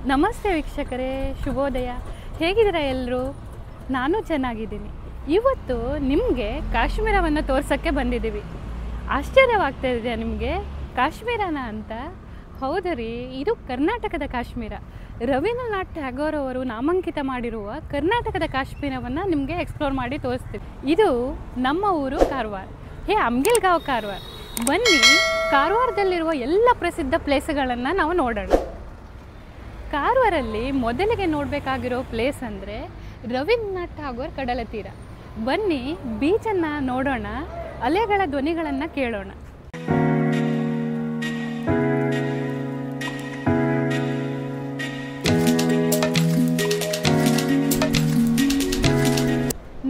ನಮಸ್ತೆ ವೀಕ್ಷಕರೇ, ಶುಭೋದಯ. ಹೇಗಿದ್ದೀರಾ ಎಲ್ಲರೂ? ನಾನು ಚೆನ್ನಾಗಿದ್ದೀನಿ. ಇವತ್ತು ನಿಮಗೆ ಕಾಶ್ಮೀರವನ್ನು ತೋರ್ಸೋಕ್ಕೆ ಬಂದಿದ್ದೀವಿ. ಆಶ್ಚರ್ಯವಾಗ್ತಾ ಇದೆಯಾ ನಿಮಗೆ? ಕಾಶ್ಮೀರನ ಅಂತ? ಹೌದು ರೀ, ಇದು ಕರ್ನಾಟಕದ ಕಾಶ್ಮೀರ. ರವೀಂದ್ರನಾಥ್ ಟ್ಯಾಗೋರ್ ಅವರು ನಾಮಾಂಕಿತ ಮಾಡಿರುವ ಕರ್ನಾಟಕದ ಕಾಶ್ಮೀರವನ್ನು ನಿಮಗೆ ಎಕ್ಸ್ಪ್ಲೋರ್ ಮಾಡಿ ತೋರಿಸ್ತೀವಿ. ಇದು ನಮ್ಮ ಊರು ಕಾರವಾರ. ಅಮ್ಗಿಲ್ಗಾಂವ್ ಕಾರವಾರ. ಬನ್ನಿ, ಕಾರವಾರದಲ್ಲಿರುವ ಎಲ್ಲ ಪ್ರಸಿದ್ಧ ಪ್ಲೇಸ್ಗಳನ್ನು ನಾವು ನೋಡೋಣ. ಕಾರವಾರಲ್ಲಿ ಮೊದಲಿಗೆ ನೋಡಬೇಕಾಗಿರೋ ಪ್ಲೇಸ್ ಅಂದರೆ ರವೀಂದ್ರನಾಥ್ ಟ್ಯಾಗೋರ್ ಕಡಲ ತೀರ. ಬನ್ನಿ, ಬೀಚನ್ನು ನೋಡೋಣ, ಅಲೆಗಳ ಧ್ವನಿಗಳನ್ನು ಕೇಳೋಣ.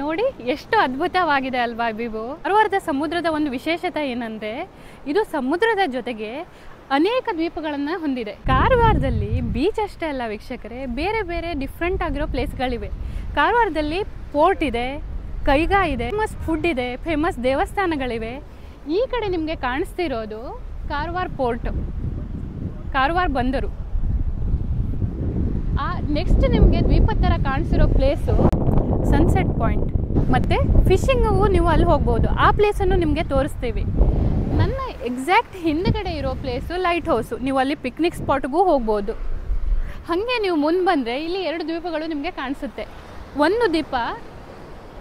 ನೋಡಿ, ಎಷ್ಟು ಅದ್ಭುತವಾಗಿದೆ ಅಲ್ವಾ ವಿವು? ಕಾರವಾರದ ಸಮುದ್ರದ ಒಂದು ವಿಶೇಷತೆ ಏನಂದರೆ ಇದು ಸಮುದ್ರದ ಜೊತೆಗೆ ಅನೇಕ ದ್ವೀಪಗಳನ್ನು ಹೊಂದಿದೆ. ಕಾರವಾರದಲ್ಲಿ ಬೀಚ್ ಅಷ್ಟೇ ಅಲ್ಲ ವೀಕ್ಷಕರೇ, ಬೇರೆ ಬೇರೆ ಡಿಫ್ರೆಂಟ್ ಆಗಿರೋ ಪ್ಲೇಸ್ಗಳಿವೆ. ಕಾರವಾರದಲ್ಲಿ ಪೋರ್ಟ್ ಇದೆ, ಕೈಗಾ ಇದೆ, ಫೇಮಸ್ ಫುಡ್ ಇದೆ, ಫೇಮಸ್ ದೇವಸ್ಥಾನಗಳಿವೆ. ಈ ಕಡೆ ನಿಮಗೆ ಕಾಣಿಸ್ತಿರೋದು ಕಾರವಾರ ಪೋರ್ಟ್, ಕಾರವಾರ ಬಂದರು. ನೆಕ್ಸ್ಟ್ ನಿಮಗೆ ದ್ವೀಪದ ಥರ ಕಾಣಿಸಿರೋ ಪ್ಲೇಸು ಸನ್ಸೆಟ್ ಪಾಯಿಂಟ್. ಮತ್ತು ಫಿಶಿಂಗು ನೀವು ಅಲ್ಲಿ ಹೋಗ್ಬೋದು. ಆ ಪ್ಲೇಸನ್ನು ನಿಮಗೆ ತೋರಿಸ್ತೀವಿ. ನನ್ನ ಎಕ್ಸಾಕ್ಟ್ ಹಿಂದುಗಡೆ ಇರೋ ಪ್ಲೇಸು ಲೈಟ್ ಹೌಸು. ನೀವು ಅಲ್ಲಿ ಪಿಕ್ನಿಕ್ ಸ್ಪಾಟ್ಗೂ ಹೋಗ್ಬೋದು. ಹಾಗೆ ನೀವು ಮುಂದೆ ಬಂದರೆ ಇಲ್ಲಿ 2 ದ್ವೀಪಗಳು ನಿಮಗೆ ಕಾಣಿಸುತ್ತೆ. ಒಂದು ದ್ವೀಪ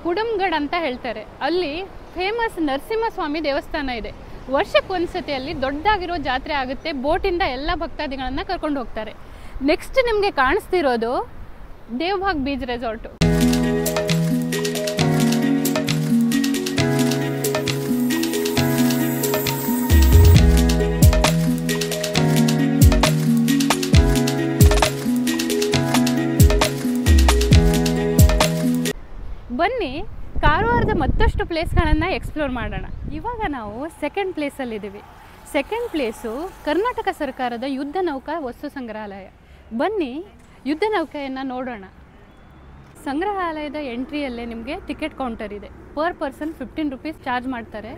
ಕುಡಂಗಡ್ ಅಂತ ಹೇಳ್ತಾರೆ. ಅಲ್ಲಿ ಫೇಮಸ್ ನರಸಿಂಹಸ್ವಾಮಿ ದೇವಸ್ಥಾನ ಇದೆ. ವರ್ಷಕ್ಕೊಂದ್ಸತಿ ಅಲ್ಲಿ ದೊಡ್ಡದಾಗಿರೋ ಜಾತ್ರೆ ಆಗುತ್ತೆ. ಬೋಟಿಂದ ಎಲ್ಲ ಭಕ್ತಾದಿಗಳನ್ನು ಕರ್ಕೊಂಡು ಹೋಗ್ತಾರೆ. ನೆಕ್ಸ್ಟ್ ನಿಮಗೆ ಕಾಣಿಸ್ತಿರೋದು ದೇವಭಾಗ್ ಬೀಚ್ ರೆಸಾರ್ಟು. ಬನ್ನಿ, ಕಾರವಾರದ ಮತ್ತಷ್ಟು ಪ್ಲೇಸ್ಗಳನ್ನು ಎಕ್ಸ್ಪ್ಲೋರ್ ಮಾಡೋಣ. ಇವಾಗ ನಾವು ಸೆಕೆಂಡ್ ಪ್ಲೇಸಲ್ಲಿದ್ದೀವಿ. ಸೆಕೆಂಡ್ ಪ್ಲೇಸು ಕರ್ನಾಟಕ ಸರ್ಕಾರದ ಯುದ್ಧ ನೌಕಾ ವಸ್ತು ಸಂಗ್ರಹಾಲಯ. ಬನ್ನಿ, ಯುದ್ಧ ನೌಕೆಯನ್ನು ನೋಡೋಣ. ಸಂಗ್ರಹಾಲಯದ ಎಂಟ್ರಿಯಲ್ಲೇ ನಿಮಗೆ ಟಿಕೆಟ್ ಕೌಂಟರ್ ಇದೆ. ಪರ್ ಪರ್ಸನ್ 15 ರೂಪೀಸ್ ಚಾರ್ಜ್ ಮಾಡ್ತಾರೆ.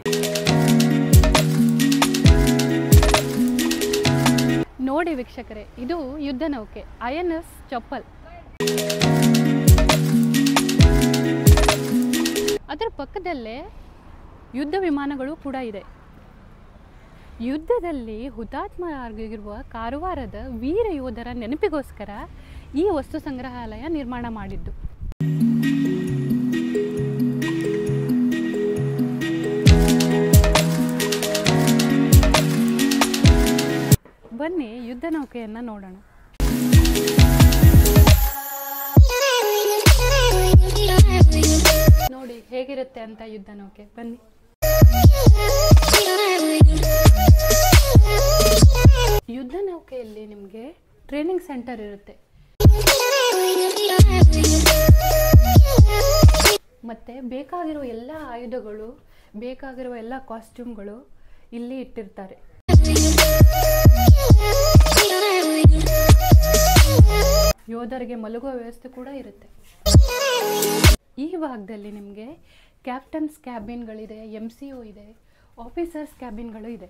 ನೋಡಿ ವೀಕ್ಷಕರೇ, ಇದು ಯುದ್ಧ ನೌಕೆ INS ಚಪ್ಪಲ್. ಅದರ ಪಕ್ಕದಲ್ಲೇ ಯುದ್ಧ ವಿಮಾನಗಳು ಕೂಡ ಇದೆ. ಯುದ್ಧದಲ್ಲಿ ಹುತಾತ್ಮರಾಗಿರುವ ಕಾರವಾರದ ವೀರ ಯೋಧರ ನೆನಪಿಗೋಸ್ಕರ ಈ ವಸ್ತು ಸಂಗ್ರಹಾಲಯ ನಿರ್ಮಾಣ ಮಾಡಿದ್ದು. ಬನ್ನಿ, ಯುದ್ಧ ನೌಕೆಯನ್ನು ನೋಡೋಣ. ನೋಡಿ ಹೇಗಿರುತ್ತೆ ಅಂತ ಯುದ್ಧ ನೌಕೆ. ಬನ್ನಿ. ಯುದ್ಧ ನೌಕೆಯಲ್ಲಿ ನಿಮಗೆ ಟ್ರೈನಿಂಗ್ ಸೆಂಟರ್ ಇರುತ್ತೆ. ಮತ್ತೆ ಬೇಕಾಗಿರೋ ಎಲ್ಲ ಆಯುಧಗಳು, ಬೇಕಾಗಿರೋ ಎಲ್ಲ ಕಾಸ್ಟ್ಯೂಮ್ಗಳು ಇಲ್ಲಿ ಇಟ್ಟಿರ್ತಾರೆ. ಯೋಧರಿಗೆ ಮಲಗುವ ವ್ಯವಸ್ಥೆ ಕೂಡ ಇರುತ್ತೆ. ಈ ಭಾಗದಲ್ಲಿ ನಿಮಗೆ ಕ್ಯಾಪ್ಟನ್ಸ್ ಕ್ಯಾಬಿನ್ಗಳಿದೆ, MCO ಇದೆ, ಆಫೀಸರ್ಸ್ ಕ್ಯಾಬಿನ್ಗಳು ಇದೆ.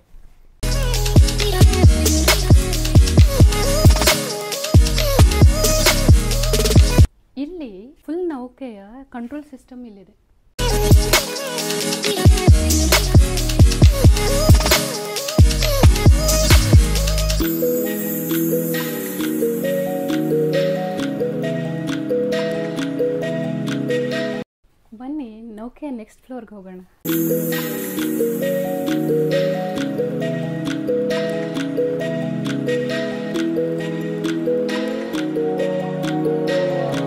ಇಲ್ಲಿ ಫುಲ್ ನೌಕೆಯ ಕಂಟ್ರೋಲ್ ಸಿಸ್ಟಮ್ ಇಲ್ಲಿದೆ. ಬನ್ನಿ, ನೌಕೆಯ ನೆಕ್ಸ್ಟ್ ಫ್ಲೋರ್ಗೆ ಹೋಗೋಣ.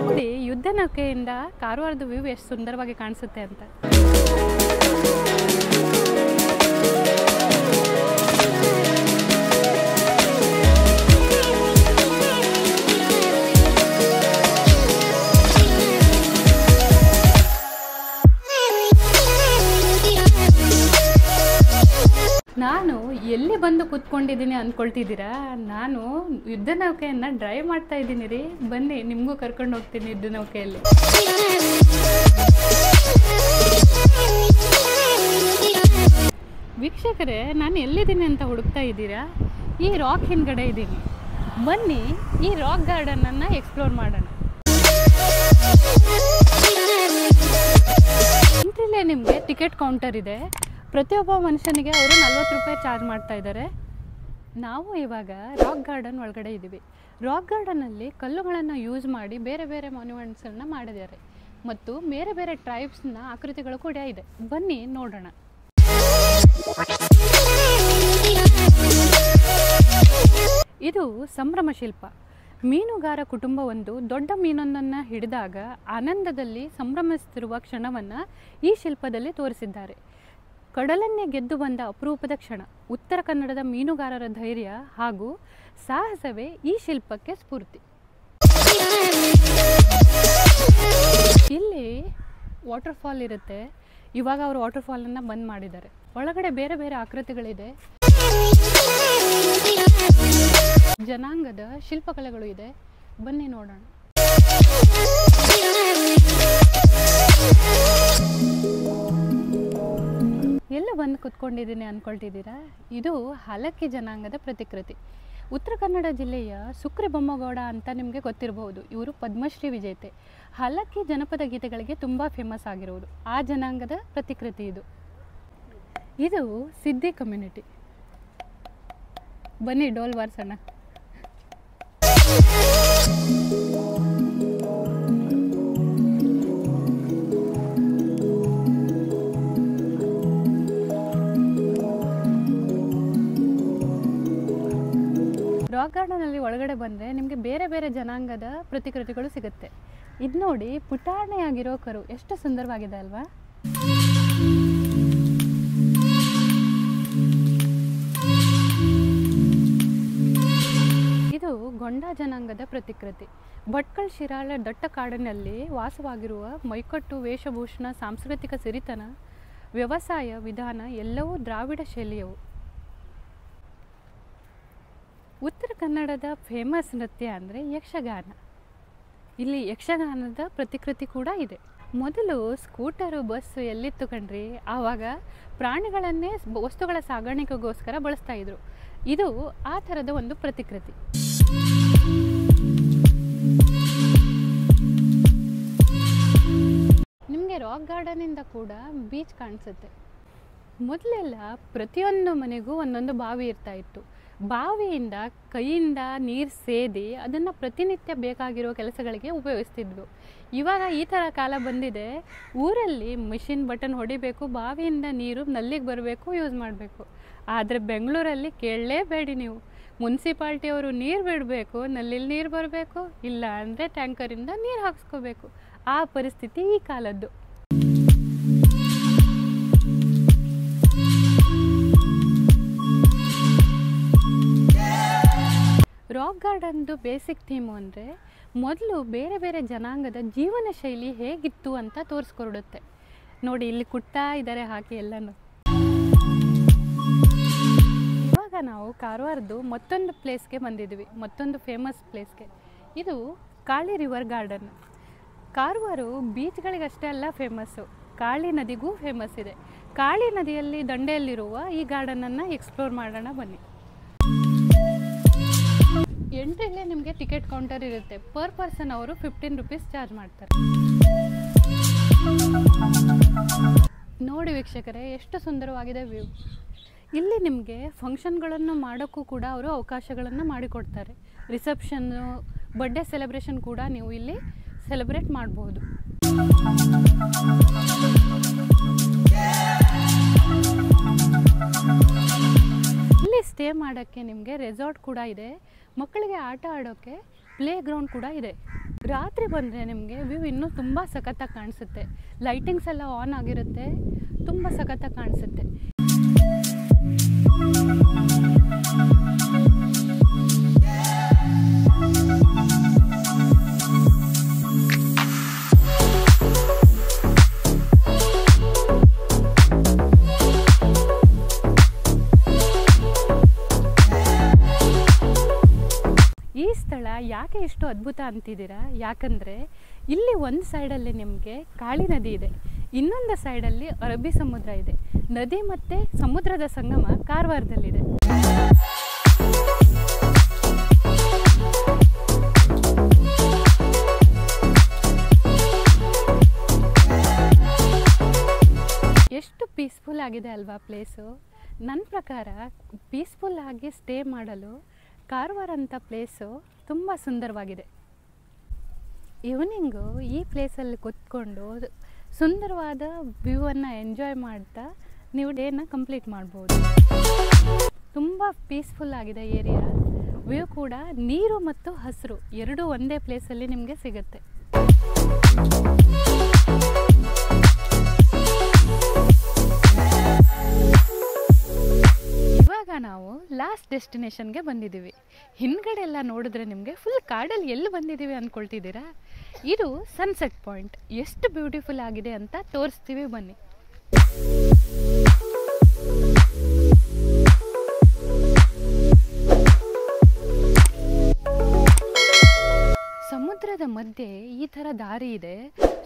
ನೋಡಿ, ಯುದ್ಧ ನೌಕೆಯಿಂದ ಕಾರವಾರದ ವ್ಯೂ ಎಷ್ಟು ಸುಂದರವಾಗಿ ಕಾಣಿಸುತ್ತೆ ಅಂತ. ನಾನು ಎಲ್ಲಿ ಬಂದು ಕೂತ್ಕೊಂಡಿದ್ದೀನಿ ಅಂದ್ಕೊಳ್ತಿದ್ದೀರಾ? ನಾನು ಯುದ್ಧ ನೌಕೆಯನ್ನು ಡ್ರೈವ್ ಮಾಡ್ತಾ ಇದ್ದೀನಿ ರೀ. ಬನ್ನಿ, ನಿಮಗೂ ಕರ್ಕೊಂಡು ಹೋಗ್ತೀನಿ ಯುದ್ಧ ನೌಕೆಯಲ್ಲಿ. ವೀಕ್ಷಕರೇ, ನಾನು ಎಲ್ಲಿದ್ದೀನಿ ಅಂತ ಹುಡುಕ್ತಾ ಇದ್ದೀರಾ? ಈ ರಾಕ್ ಹಿಂದ್ಗಡೆ ಇದ್ದೀನಿ. ಬನ್ನಿ ಈ ರಾಕ್ ಗಾರ್ಡನನ್ನು ಎಕ್ಸ್ಪ್ಲೋರ್ ಮಾಡೋಣ. ಎಂಟ್ರಿಲೇ ನಿಮಗೆ ಟಿಕೆಟ್ ಕೌಂಟರ್ ಇದೆ. ಪ್ರತಿಯೊಬ್ಬ ಮನುಷ್ಯನಿಗೆ ಅವರು 40 ರೂಪಾಯಿ ಚಾರ್ಜ್ ಮಾಡ್ತಾ ಇದ್ದಾರೆ. ನಾವು ಇವಾಗ ರಾಕ್ ಗಾರ್ಡನ್ ಒಳಗಡೆ ಇದ್ದೀವಿ. ರಾಕ್ ಗಾರ್ಡನಲ್ಲಿ ಕಲ್ಲುಗಳನ್ನು ಯೂಸ್ ಮಾಡಿ ಬೇರೆ ಬೇರೆ ಮಾನ್ಯುಮೆಂಟ್ಸನ್ನು ಮಾಡಿದ್ದಾರೆ ಮತ್ತು ಬೇರೆ ಬೇರೆ ಟ್ರೈಬ್ಸ್ನ ಆಕೃತಿಗಳು ಕೂಡ ಇದೆ. ಬನ್ನಿ ನೋಡೋಣ. ಇದು ಸಂಭ್ರಮ ಶಿಲ್ಪ. ಮೀನುಗಾರ ಕುಟುಂಬವೊಂದು ದೊಡ್ಡ ಮೀನೊಂದನ್ನು ಹಿಡಿದಾಗ ಆನಂದದಲ್ಲಿ ಸಂಭ್ರಮಿಸುತ್ತಿರುವ ಕ್ಷಣವನ್ನು ಈ ಶಿಲ್ಪದಲ್ಲಿ ತೋರಿಸಿದ್ದಾರೆ. ಕಡಲನ್ನೇ ಗೆದ್ದು ಬಂದ ಅಪರೂಪದ ಕ್ಷಣ. ಉತ್ತರ ಕನ್ನಡದ ಮೀನುಗಾರರ ಧೈರ್ಯ ಹಾಗೂ ಸಾಹಸವೇ ಈ ಶಿಲ್ಪಕ್ಕೆ ಸ್ಫೂರ್ತಿ. ಇಲ್ಲಿ ವಾಟರ್ಫಾಲ್ ಇರುತ್ತೆ. ಇವಾಗ ಅವರು ವಾಟರ್ಫಾಲನ್ನು ಬಂದ್ ಮಾಡಿದ್ದಾರೆ. ಒಳಗಡೆ ಬೇರೆ ಬೇರೆ ಆಕೃತಿಗಳಿದೆ. ಜನಾಂಗದ ಶಿಲ್ಪಕಲೆಗಳು ಇದೆ. ಬನ್ನಿ ನೋಡೋಣ. ಎಲ್ಲ ಬಂದು ಕುತ್ಕೊಂಡಿದ್ದೀನಿ ಅಂದ್ಕೊಳ್ತಿದ್ದೀರಾ? ಇದು ಹಲಕ್ಕಿ ಜನಾಂಗದ ಪ್ರತಿಕೃತಿ. ಉತ್ತರ ಕನ್ನಡ ಜಿಲ್ಲೆಯ ಸುಕ್ರಿ ಬೊಮ್ಮಗೌಡ ಅಂತ ನಿಮಗೆ ಗೊತ್ತಿರಬಹುದು. ಇವರು ಪದ್ಮಶ್ರೀ ವಿಜೇತೆ. ಹಲಕ್ಕಿ ಜನಪದ ಗೀತೆಗಳಿಗೆ ತುಂಬ ಫೇಮಸ್ ಆಗಿರುವುದು ಆ ಜನಾಂಗದ ಪ್ರತಿಕೃತಿ ಇದು. ಇದು ಸಿದ್ದಿ ಕಮ್ಯುನಿಟಿ. ಬನ್ನಿ ಡೋಲ್ ಬಾರ್ಸೋಣ. ರಾಕ್ ಗಾರ್ಡನಲ್ಲಿ ಒಳಗಡೆ ಬಂದರೆ ನಿಮಗೆ ಬೇರೆ ಬೇರೆ ಜನಾಂಗದ ಪ್ರತಿಕೃತಿಗಳು ಸಿಗುತ್ತೆ. ಇದು ನೋಡಿ, ಪುಟಾಣೆಯಾಗಿರೋ ಕರು ಎಷ್ಟು ಸುಂದರವಾಗಿದೆ ಅಲ್ವಾ? ಇದು ಗೊಂಡ ಜನಾಂಗದ ಪ್ರತಿಕೃತಿ. ಭಟ್ಕಳ ಶಿರಾಳ ದಟ್ಟ ಕಾಡಿನಲ್ಲಿ ವಾಸವಾಗಿರುವ ಮೈಕಟ್ಟು, ವೇಷಭೂಷಣ, ಸಾಂಸ್ಕೃತಿಕ ಸಿರಿತನ, ವ್ಯವಸಾಯ ವಿಧಾನ ಎಲ್ಲವೂ ದ್ರಾವಿಡ ಶೈಲಿಯವು. ಉತ್ತರ ಕನ್ನಡದ ಫೇಮಸ್ ನೃತ್ಯ ಅಂದರೆ ಯಕ್ಷಗಾನ. ಇಲ್ಲಿ ಯಕ್ಷಗಾನದ ಪ್ರತಿಕೃತಿ ಕೂಡ ಇದೆ. ಮೊದಲು ಸ್ಕೂಟರು, ಬಸ್ಸು ಎಲ್ಲಿತ್ತು ಕಣ್ರಿ? ಆವಾಗ ಪ್ರಾಣಿಗಳನ್ನೇ ವಸ್ತುಗಳ ಸಾಗಾಣಿಕೆಗೋಸ್ಕರ ಬಳಸ್ತಾ ಇದ್ರು. ಇದು ಆ ಥರದ ಒಂದು ಪ್ರತಿಕೃತಿ. ನಿಮಗೆ ರಾಕ್ ಗಾರ್ಡನಿಂದ ಕೂಡ ಬೀಚ್ ಕಾಣಿಸುತ್ತೆ. ಮೊದಲೆಲ್ಲ ಪ್ರತಿಯೊಂದು ಮನೆಗೂ ಒಂದೊಂದು ಬಾವಿ ಇರ್ತಾ ಇತ್ತು. ಬಾವಿಯಿಂದ ಕೈಯಿಂದ ನೀರು ಸೇದಿ ಅದನ್ನು ಪ್ರತಿನಿತ್ಯ ಬೇಕಾಗಿರೋ ಕೆಲಸಗಳಿಗೆ ಉಪಯೋಗಿಸ್ತಿದ್ವು. ಇವಾಗ ಈ ಥರ ಕಾಲ ಬಂದಿದೆ. ಊರಲ್ಲಿ ಮಿಷಿನ್ ಬಟನ್ ಹೊಡಿಬೇಕು, ಬಾವಿಯಿಂದ ನೀರು ನಲ್ಲಿಗೆ ಬರಬೇಕು, ಯೂಸ್ ಮಾಡಬೇಕು. ಆದರೆ ಬೆಂಗಳೂರಲ್ಲಿ ಕೇಳಲೇಬೇಡಿ ನೀವು. ಮುನ್ಸಿಪಾಲ್ಟಿಯವರು ನೀರು ಬಿಡಬೇಕು, ನಲ್ಲಿಲಿ ನೀರು ಬರಬೇಕು, ಇಲ್ಲ ಅಂದರೆ ಟ್ಯಾಂಕರಿಂದ ನೀರು ಹಾಕ್ಸ್ಕೋಬೇಕು. ಆ ಪರಿಸ್ಥಿತಿ ಈ ಕಾಲದ್ದು. ರಾಕ್ ಗಾರ್ಡನ್ದು ಬೇಸಿಕ್ ಥೀಮು ಅಂದರೆ ಮೊದಲು ಬೇರೆ ಬೇರೆ ಜನಾಂಗದ ಜೀವನ ಶೈಲಿ ಹೇಗಿತ್ತು ಅಂತ ತೋರಿಸ್ಕೊಡುತ್ತೆ. ನೋಡಿ, ಇಲ್ಲಿ ಕುಟ್ತಾ ಇದ್ದಾರೆ ಹಾಕಿ ಎಲ್ಲನೂ. ಇವಾಗ ನಾವು ಕಾರವಾರದ್ದು ಮತ್ತೊಂದು ಪ್ಲೇಸ್ಗೆ ಬಂದಿದ್ವಿ, ಮತ್ತೊಂದು ಫೇಮಸ್ ಪ್ಲೇಸ್ಗೆ. ಇದು ಕಾಳಿ ರಿವರ್ ಗಾರ್ಡನ್. ಕಾರವಾರ ಬೀಚ್ಗಳಿಗಷ್ಟೇ ಅಲ್ಲ ಫೇಮಸ್ಸು, ಕಾಳಿ ನದಿಗೂ ಫೇಮಸ್ ಇದೆ. ಕಾಳಿ ನದಿಯಲ್ಲಿ ದಂಡೆಯಲ್ಲಿರುವ ಈ ಗಾರ್ಡನನ್ನು ಎಕ್ಸ್ಪ್ಲೋರ್ ಮಾಡೋಣ ಬನ್ನಿ. ಎಂಟ್ರಿಲೇ ನಿಮಗೆ ಟಿಕೆಟ್ ಕೌಂಟರ್ ಇರುತ್ತೆ. ಪರ್ ಪರ್ಸನ್ ಅವರು 15 ರೂಪೀಸ್ ಚಾರ್ಜ್ ಮಾಡ್ತಾರೆ. ನೋಡಿ ವೀಕ್ಷಕರೇ, ಎಷ್ಟು ಸುಂದರವಾಗಿದೆ ವ್ಯೂ. ಇಲ್ಲಿ ನಿಮಗೆ ಫಂಕ್ಷನ್ಗಳನ್ನು ಮಾಡೋಕ್ಕೂ ಕೂಡ ಅವರು ಅವಕಾಶಗಳನ್ನು ಮಾಡಿಕೊಡ್ತಾರೆ. ರಿಸೆಪ್ಷನ್ನು, ಬರ್ಡೇ ಸೆಲೆಬ್ರೇಷನ್ ಕೂಡ ನೀವು ಇಲ್ಲಿ ಸೆಲೆಬ್ರೇಟ್ ಮಾಡ್ಬೋದು. ಇಲ್ಲಿ ಸ್ಟೇ ಮಾಡೋಕ್ಕೆ ನಿಮಗೆ ರೆಸಾರ್ಟ್ ಕೂಡ ಇದೆ. ಮಕ್ಕಳಿಗೆ ಆಟ ಆಡೋಕ್ಕೆ ಪ್ಲೇ ಗ್ರೌಂಡ್ ಕೂಡ ಇದೆ. ರಾತ್ರಿ ಬಂದರೆ ನಿಮಗೆ ವ್ಯೂ ಇನ್ನೂ ತುಂಬ ಸಖತ್ತಾಗಿ ಕಾಣಿಸುತ್ತೆ. ಲೈಟಿಂಗ್ಸ್ ಎಲ್ಲ ಆನ್ ಆಗಿರುತ್ತೆ, ತುಂಬ ಸಖತ್ತಾಗಿ ಕಾಣಿಸುತ್ತೆ. ಈ ಸ್ಥಳ ಯಾಕೆ ಇಷ್ಟು ಅದ್ಭುತ ಅಂತಿದ್ದೀರಾ? ಯಾಕಂದರೆ ಇಲ್ಲಿ ಒಂದು ಸೈಡಲ್ಲಿ ನಿಮಗೆ ಕಾಳಿ ನದಿ ಇದೆ, ಇನ್ನೊಂದು ಸೈಡಲ್ಲಿ ಅರಬ್ಬಿ ಸಮುದ್ರ ಇದೆ. ನದಿ ಮತ್ತು ಸಮುದ್ರದ ಸಂಗಮ ಕಾರವಾರದಲ್ಲಿದೆ. ಆಗಿದೆ ಅಲ್ವಾ ಪ್ಲೇಸು. ನನ್ನ ಪ್ರಕಾರ ಪೀಸ್ಫುಲ್ಲಾಗಿ ಸ್ಟೇ ಮಾಡಲು ಕಾರವಾರ ಅಂತ ಪ್ಲೇಸು ತುಂಬ ಸುಂದರವಾಗಿದೆ. ಈವ್ನಿಂಗು ಈ ಪ್ಲೇಸಲ್ಲಿ ಕೂತ್ಕೊಂಡು ಸುಂದರವಾದ ವ್ಯೂವನ್ನು ಎಂಜಾಯ್ ಮಾಡ್ತಾ ನೀವು ಡೇನ ಕಂಪ್ಲೀಟ್ ಮಾಡ್ಬೋದು. ತುಂಬ ಪೀಸ್ಫುಲ್ ಆಗಿದೆ ಏರಿಯಾ. ವ್ಯೂ ಕೂಡ ನೀರು ಮತ್ತು ಹಸಿರು ಎರಡೂ ಒಂದೇ ಪ್ಲೇಸಲ್ಲಿ ನಿಮಗೆ ಸಿಗುತ್ತೆ. ಇವಾಗ ನಾವು ಲಾಸ್ಟ್ ಡೆಸ್ಟಿನೇಷನ್ಗೆ ಬಂದಿದ್ದೀವಿ. ಹಿಂದ್ಗಡೆ ಎಲ್ಲ ನೋಡಿದ್ರೆ ನಿಮಗೆ ಫುಲ್ ಕಾಡಲ್ಲಿ ಎಲ್ಲಿ ಬಂದಿದ್ದೀವಿ ಅಂದ್ಕೊಳ್ತಿದ್ದೀರಾ? ಇದು ಸನ್ಸೆಟ್ ಪಾಯಿಂಟ್. ಎಷ್ಟು ಬ್ಯೂಟಿಫುಲ್ ಆಗಿದೆ ಅಂತ ತೋರಿಸ್ತೀವಿ ಬನ್ನಿ. ಸಮುದ್ರದ ಮಧ್ಯೆ ಈ ಥರ ದಾರಿ ಇದೆ.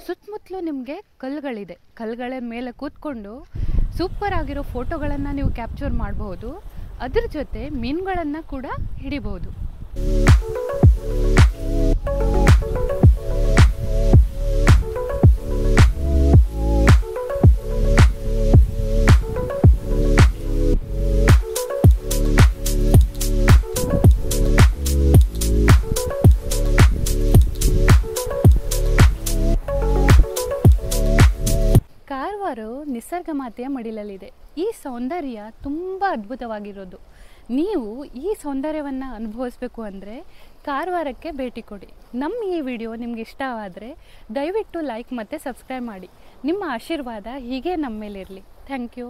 ಸುತ್ತಮುತ್ತಲೂ ನಿಮಗೆ ಕಲ್ಲುಗಳಿದೆ. ಕಲ್ಲುಗಳ ಮೇಲೆ ಕೂತ್ಕೊಂಡು ಸೂಪರ್ ಆಗಿರೋ ಫೋಟೋಗಳನ್ನು ನೀವು ಕ್ಯಾಪ್ಚರ್ ಮಾಡಬಹುದು. ಅದ್ರ ಜೊತೆ ಮೀನುಗಳನ್ನು ಕೂಡ ಹಿಡಿಬಹುದು. ಕಾರವಾರ ನಿಸರ್ಗ ಮಾತೆಯ ಮಡಿಲಲ್ಲಿದೆ. ಈ ಸೌಂದರ್ಯ ತುಂಬ ಅದ್ಭುತವಾಗಿರೋದು. ನೀವು ಈ ಸೌಂದರ್ಯವನ್ನು ಅನುಭವಿಸ್ಬೇಕು ಅಂದರೆ ಕಾರವಾರಕ್ಕೆ ಭೇಟಿ ಕೊಡಿ. ನಮ್ಮ ಈ ವಿಡಿಯೋ ನಿಮ್ಗೆ ಇಷ್ಟವಾದರೆ ದಯವಿಟ್ಟು ಲೈಕ್ ಮತ್ತು ಸಬ್ಸ್ಕ್ರೈಬ್ ಮಾಡಿ. ನಿಮ್ಮ ಆಶೀರ್ವಾದ ಹೀಗೆ ನಮ್ಮ ಮೇಲಿರಲಿ. Thank you.